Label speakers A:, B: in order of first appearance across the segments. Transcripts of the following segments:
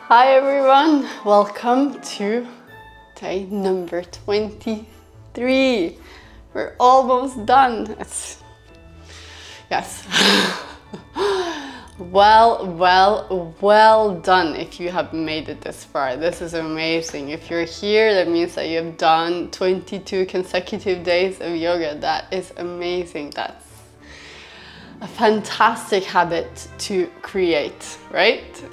A: Hi everyone, welcome to day number 23. We're almost done. Yes. Well done if you have made it this far. This is amazing. If you're here, that means that you have done 22 consecutive days of yoga. That is amazing. That's a fantastic habit to create, right?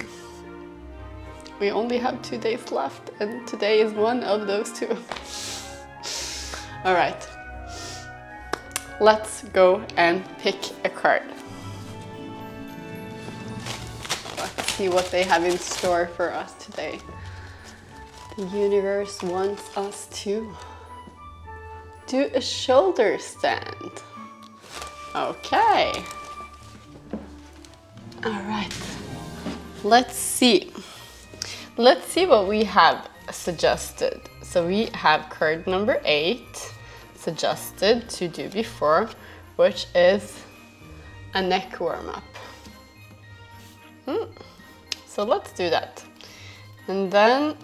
A: We only have 2 days left, and today is one of those 2. All right, let's go and pick a card. Let's see what they have in store for us today. The universe wants us to do a shoulder stand. Okay. All right, let's see. Let's see what we have suggested. So we have card number 8 suggested to do before, which is a neck warm-up. So let's do that. And then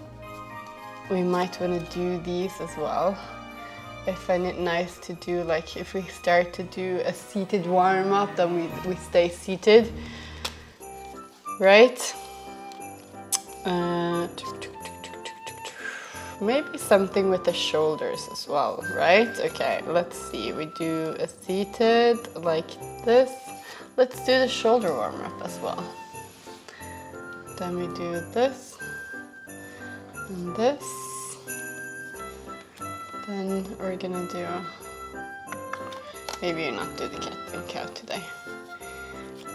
A: we might want to do these as well. I find it nice to do, like, if we start to do a seated warm-up, then we stay seated, right? Maybe something with the shoulders as well, right? Okay, let's see. We do a seated like this. Let's do the shoulder warm-up as well. Then we do this and this. Then we're gonna do, maybe not do the cat and cow today.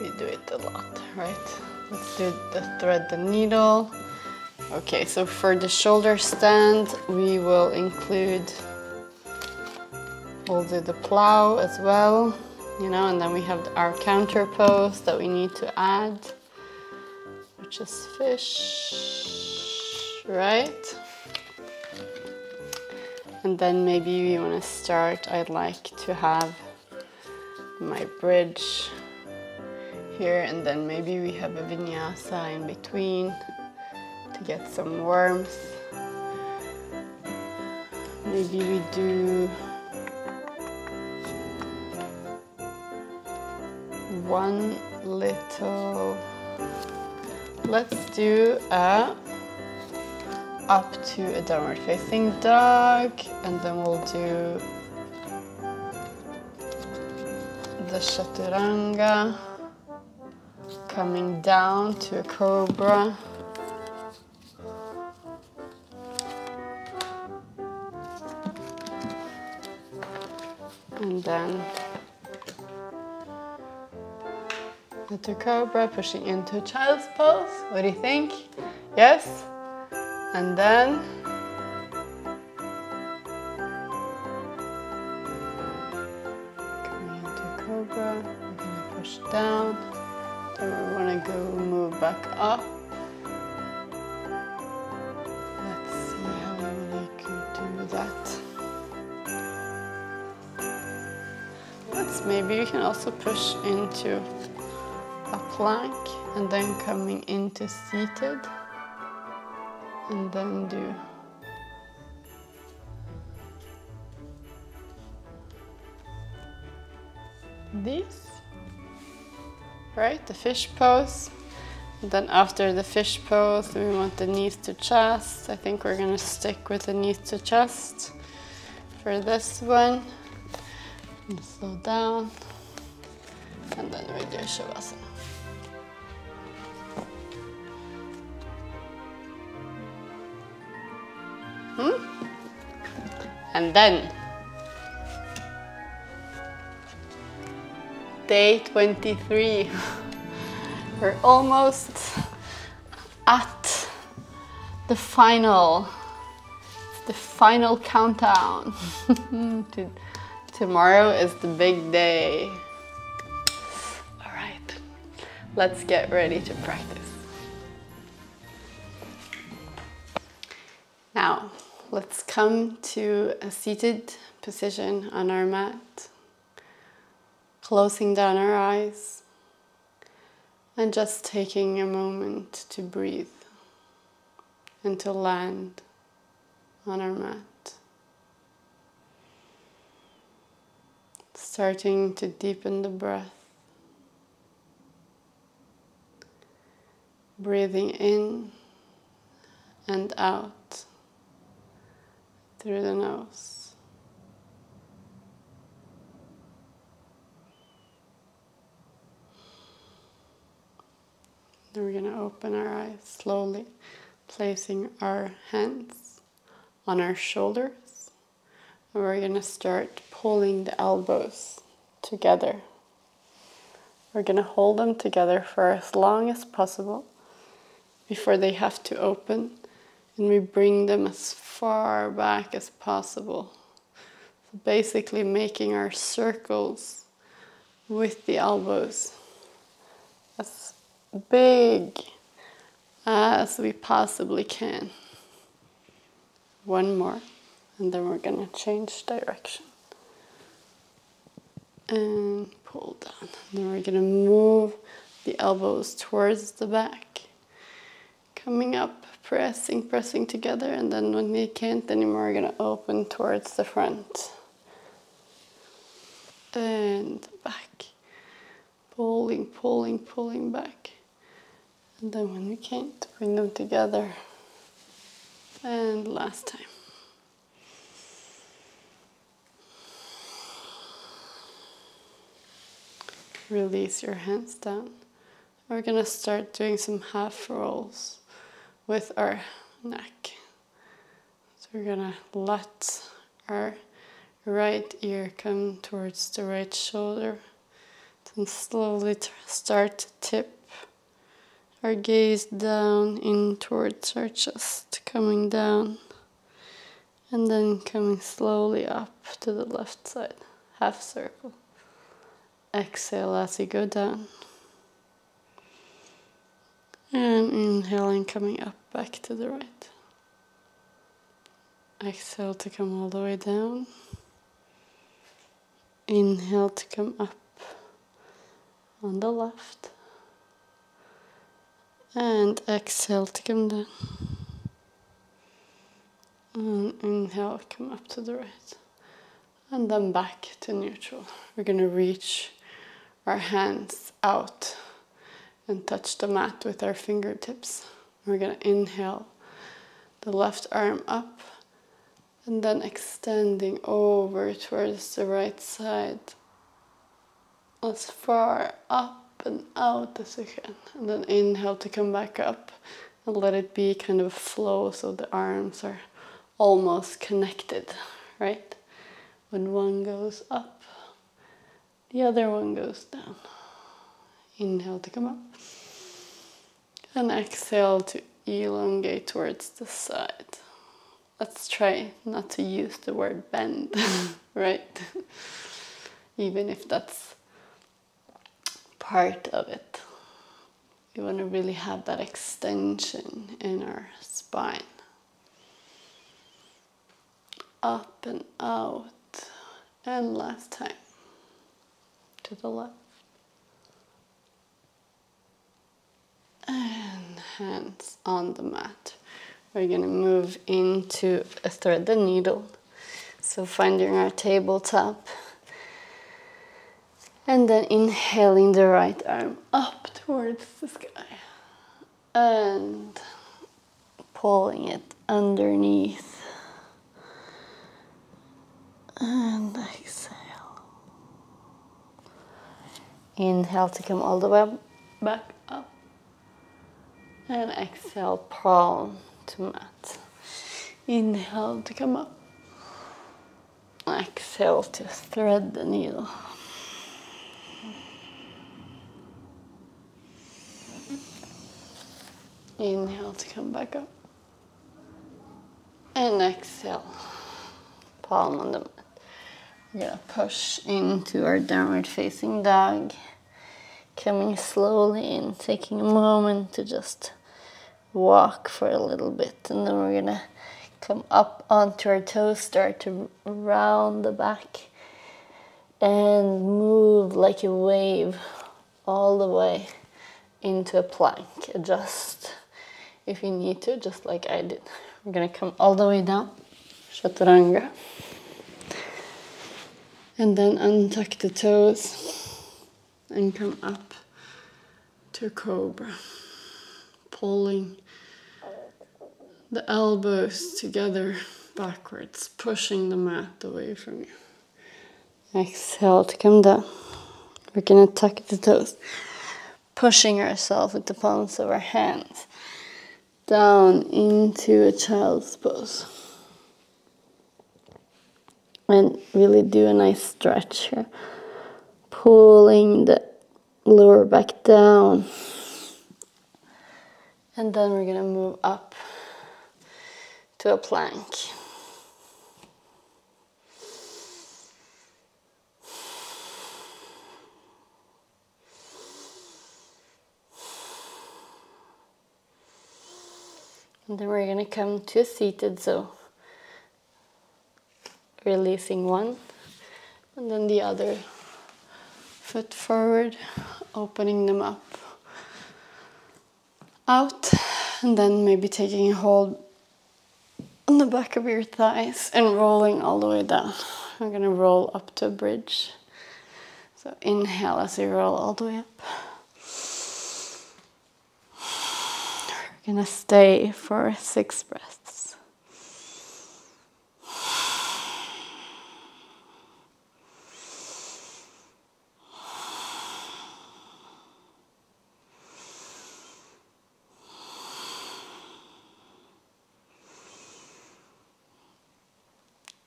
A: We do it a lot, right? Let's do the thread the needle. Okay, so for the shoulder stand, we will include, we'll do the plow as well, you know, and then we have our counter pose that we need to add, which is fish, right? And then maybe we want to start, I'd like to have my bridge here, and then maybe we have a vinyasa in between to get some warmth. Maybe we do one little, let's do a up to a downward facing dog, and then we'll do the chaturanga, coming down to a cobra. And then into cobra, pushing into child's pose. What do you think? Yes? And then coming into cobra, we're gonna push down. Then we wanna go move back up. Let's see how we can do that. Maybe you can also push into a plank and then coming into seated, and then do these, right? The fish pose. And then after the fish pose, we want the knees to chest. I think we're gonna stick with the knees to chest for this one. And slow down, and then we do Shavasana. And then day 23. We're almost at the final countdown. Tomorrow is the big day. All right, let's get ready to practice. Now, let's come to a seated position on our mat, closing down our eyes and just taking a moment to breathe. and to land on our mat. Starting to deepen the breath. Breathing in and out through the nose. Then we're going to open our eyes slowly, placing our hands on our shoulders. And we're going to start pulling the elbows together. We're going to hold them together for as long as possible before they have to open. And we bring them as far back as possible. So basically making our circles with the elbows as big as we possibly can. One more, and then we're going to change direction. And pull down. Then we're going to move the elbows towards the back. Coming up, pressing together, and then when we can't anymore, we're going to open towards the front. And back. Pulling back. And then when we can't, bring them together. And last time. Release your hands down. We're going to start doing some half rolls with our neck. So we're going to let our right ear come towards the right shoulder. Then slowly start to tip our gaze down in towards our chest, coming down. And then coming slowly up to the left side, half circle. Exhale as you go down. And inhaling, coming up, back to the right. Exhale to come all the way down. Inhale to come up on the left. And exhale to come down. And inhale, come up to the right. And then back to neutral. We're going to reach our hands out and touch the mat with our fingertips. We're going to inhale the left arm up and then extending over towards the right side as far up and out as you can. And then inhale to come back up and let it be kind of a flow so the arms are almost connected, right? When one goes up, the other one goes down. Inhale to come up. And exhale to elongate towards the side. Let's try not to use the word bend, right? Even if that's part of it. We want to really have that extension in our spine. Up and out. And last time. To the left. And hands on the mat. We're going to move into a thread the needle. So finding our tabletop. And then inhaling the right arm up towards the sky. And pulling it underneath. And exhale. Inhale to come all the way back up. And exhale, palm to mat. Inhale to come up. Exhale to thread the needle. Inhale to come back up. And exhale, palm on the mat. We're going to push into our downward facing dog. Coming slowly in, taking a moment to just walk for a little bit. And then we're going to come up onto our toes, start to round the back. And move like a wave all the way into a plank. Adjust if you need to, just like I did. We're gonna come all the way down, chaturanga. And then untuck the toes and come up to cobra. Pulling the elbows together backwards, pushing the mat away from you. Exhale to come down. We're gonna tuck the toes, pushing ourselves with the palms of our hands down into a child's pose. And really do a nice stretch here. Pulling the lower back down. And then we're gonna move up to a plank. And then we're gonna come to a seated, so releasing one, and then the other foot forward, opening them up, out, and then maybe taking a hold on the back of your thighs and rolling all the way down. We're gonna roll up to a bridge. So inhale as you roll all the way up. We're gonna stay for 6 breaths.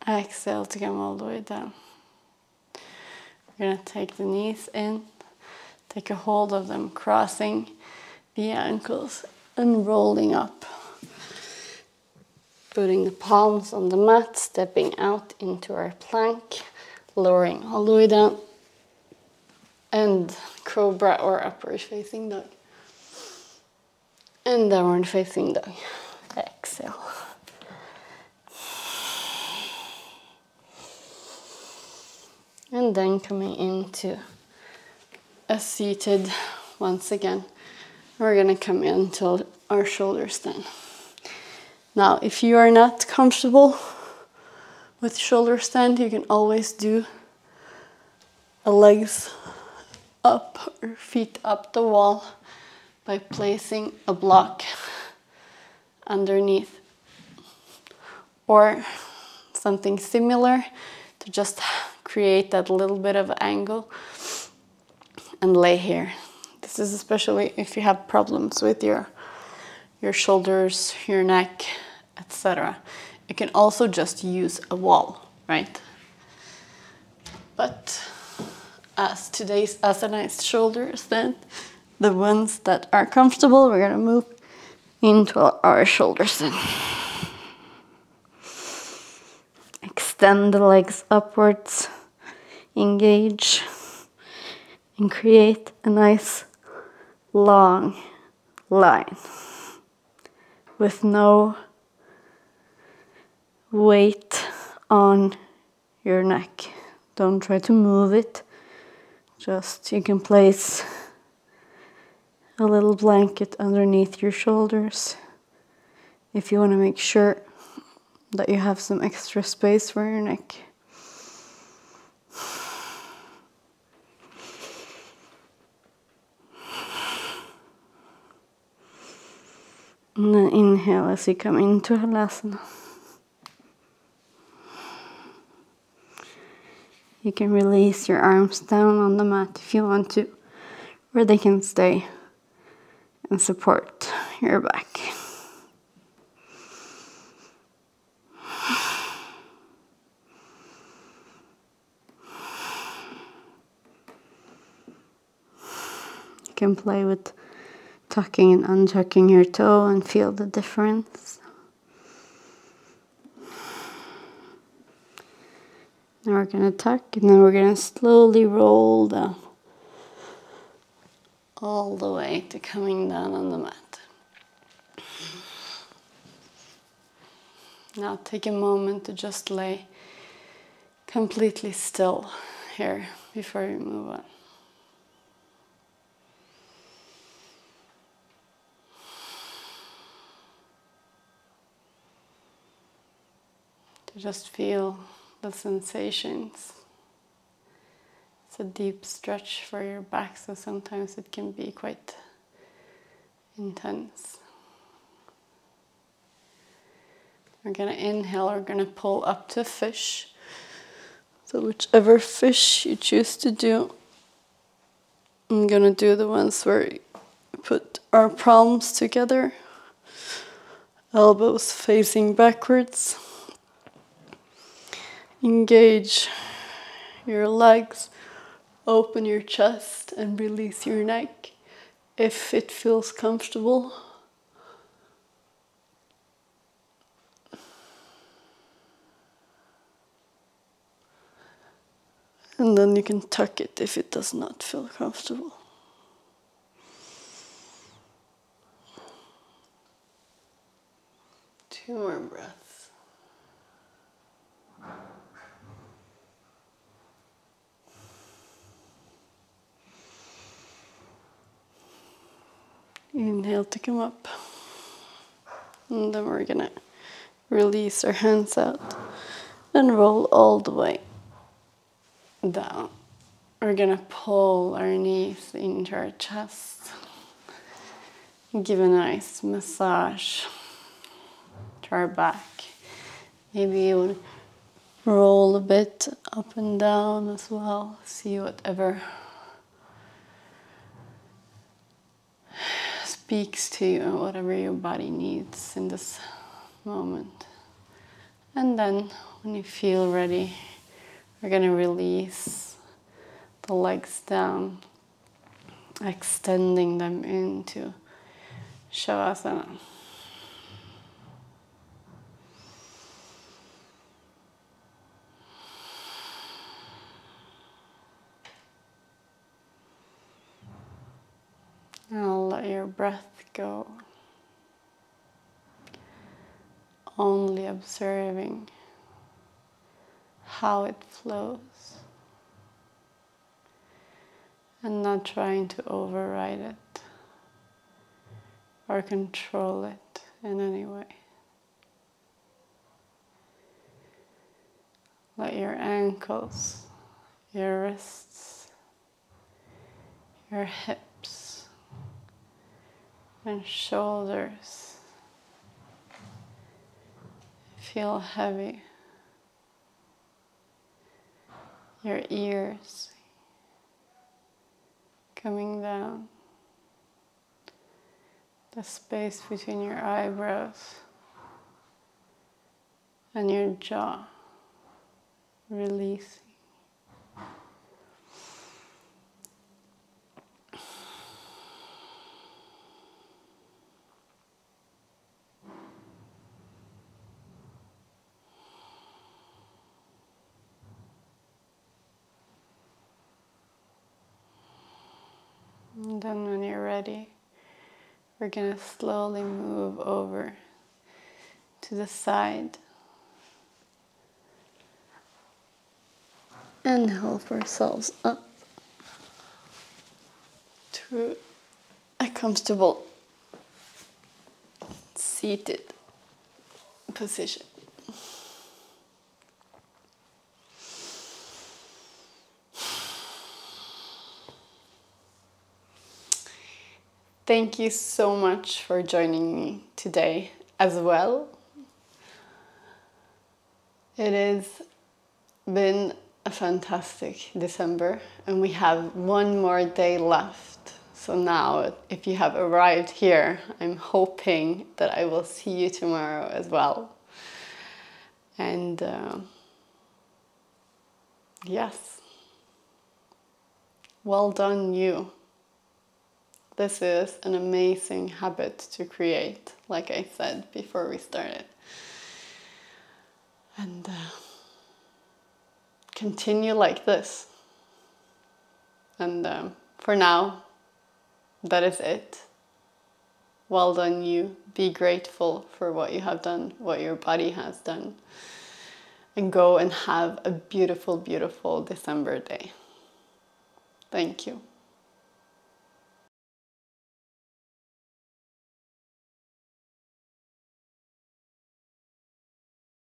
A: Exhale to come all the way down. We're gonna take the knees in, take a hold of them, crossing the ankles and rolling up. Putting the palms on the mat, stepping out into our plank, lowering all the way down, and cobra or upward facing dog. And downward facing dog. Exhale. And then coming into a seated once again. We're gonna come in till our shoulders stand. Now, if you are not comfortable with shoulder stand, you can always do a legs up or feet up the wall by placing a block underneath or something similar to just create that little bit of angle and lay here. This is especially if you have problems with your shoulders, your neck, etc. You can also just use a wall, right? But as today's asanized shoulders, then the ones that are comfortable, we're gonna move into our shoulders then. Extend the legs upwards, engage, and create a nice long line with no weight on your neck. Don't try to move it. Just you can place a little blanket underneath your shoulders if you want to make sure that you have some extra space for your neck. And then inhale as you come into Halasana. You can release your arms down on the mat if you want to, where they can stay and support your back. You can play with tucking and untucking your toe and feel the difference. Now we're going to tuck and then we're going to slowly roll down all the way to coming down on the mat. Now take a moment to just lay completely still here before you move on. to just feel the sensations. It's a deep stretch for your back, so sometimes it can be quite intense. We're going to inhale, we're going to pull up to fish. So whichever fish you choose to do, I'm going to do the ones where we put our palms together, elbows facing backwards. Engage your legs, open your chest and release your neck if it feels comfortable. And then you can tuck it if it does not feel comfortable. Two more breaths. Inhale to come up. And then we're gonna release our hands out and roll all the way down. We're gonna pull our knees into our chest. Give a nice massage to our back. Maybe you would roll a bit up and down as well. See whatever speaks to you and whatever your body needs in this moment. And then when you feel ready, we're going to release the legs down, extending them into Shavasana. Now let your breath go, only observing how it flows and not trying to override it or control it in any way. Let your ankles, your wrists, your hips and shoulders feel heavy. Your ears coming down, the space between your eyebrows and your jaw releasing. And then when you're ready, we're going to slowly move over to the side and help ourselves up to a comfortable seated position. Thank you so much for joining me today as well. It has been a fantastic December and we have one more day left. So now, if you have arrived here, I'm hoping that I will see you tomorrow as well. And yes, well done you. This is an amazing habit to create, like I said before we started. And continue like this. And for now, that is it. Well done you. Be grateful for what you have done, what your body has done. And go and have a beautiful, beautiful December day. Thank you.